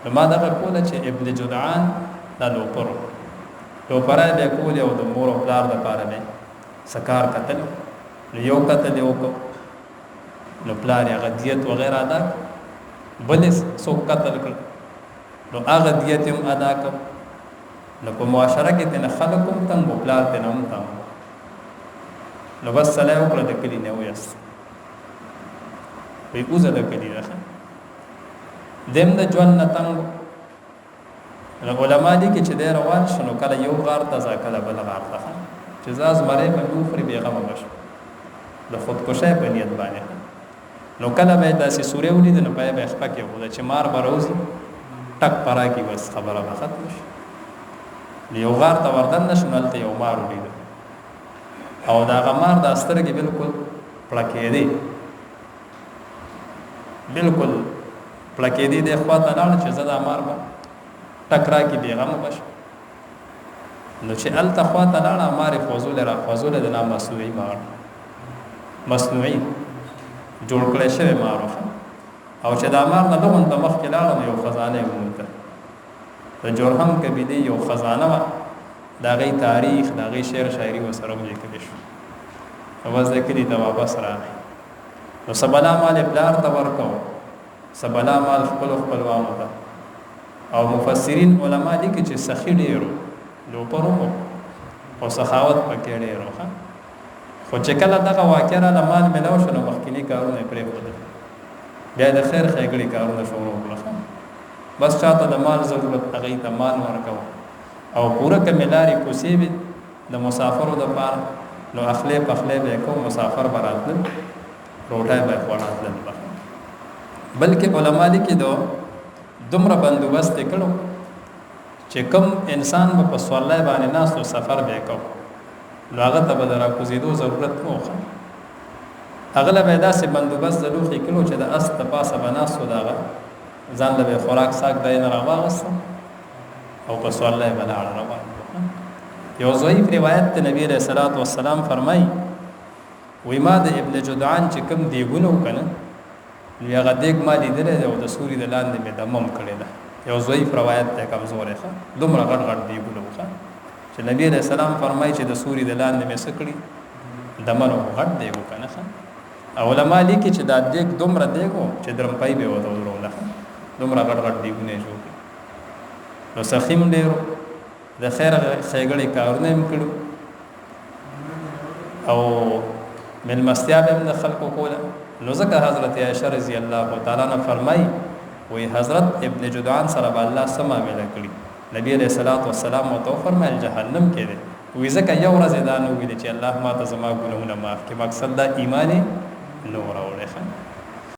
نو ما دغه کوله چې ابن جدعان دا لوپرای به کول او د مور او پلار د پاره به سکار قتل نو یو قتل یو کو نو پلار یې غدیت وغیرہ ادا بل سو قتل کړ نو هغه دیت هم ادا کړ نو په معاشره کې تنه خلقم تنګ پلار تنه هم تنګ نو بس سلام وکړه د کلی نه ویاس وی اوزه د کلی راخه دیم د ژوند نه تنګ علماء دي کې چې د روان شنو کله یو غار ته ځکه بل غار ته چې زاز مړې په یو خري بیغه مګش د خودکشي په نیت باندې نو کله به داسې سورې ولید نو په به خپه کې وځي چې مار بروزي ټک پرا کې بس خبره به ختم شي یو غار ته وردن نشنل ته یو مار ولید او دا غمار د استرګي بالکل پړکې دی بالکل پړکې دی د خواته لاړ چې زدا مار به ټکرا کې بیغه مګش نو چې ال تخواته لاړ مار فوزول را فوزول د نام مصنوعي مار مصنوعي جوړ کړی شوی مارو او چې دا مار نه لغون ته مخ کې لاړ یو خزانه وموته د جورهم کبیدی یو خزانه وا دا غي تاریخ دا غي شعر شاعري و سره مې کړی شو اواز دې ته واپس راغی نو سبلا مال بلار ته ورکو سبلا مال خپلوانو ته او مفسرین علما دي چې سخی ډیرو لو پرو او سخاوت پکې ډیرو خو چې کله دغه واقعه را مال ملاو شنو مخکینی کارونه پرې وکړل بیا د خیر خېګړي کارونه شروع وکړل بس چاته د مال ضرورت هغه ته مال ورکو او پوره کملاري کوسي د مسافرو د پاره نو اخلي پخلي به کو مسافر براتل روټای به خوړاتل بلکې علما دي کې دومره بندوبست کړو چې کوم انسان په سوالای باندې ناس او سفر به کو لاغه ته به درا کوزیدو ضرورت نه وخه اغله به داسې بندوبست ضروري کړو چې د اس د پاسه بناسو داغه ځان له خوراک ساک دای نه راوغست او په سوالای باندې روان یو ضعیف روایت ته نبی رسول الله والسلام فرمای وې ما د ابن جدعان چې کوم دیګونو کنه یا غدیګ ما لیدل او د سوري د لاندې مې دمم کړی دا یو ضعیف روایت ته کمزور ده دومره غټ غټ دیګونو ښه چې نبی رسول الله فرمای چې د سوري د لاندې مې سکړي دمنو غټ دیګو کنه علماء لیکي چې دا دیګ دومره دیګو چې درم پای به وته ورول دومره غټ غټ دیګونه جوړ نو سخیم ډیرو د خیر خېګړې کارونه هم کړو او مل مستیاب هم د خلکو کوله نو ځکه حضرت عائشہ رضی الله تعالی عنها فرمای وی حضرت ابن جدعان سره الله سما مل کړی نبی علیہ الصلوۃ والسلام او تو فرمایل جهنم کې دی وی ځکه یو ورځ دا نو ویل چې الله ما ته زما ګناهونه معاف کړي مقصد دا ایمان نور اورې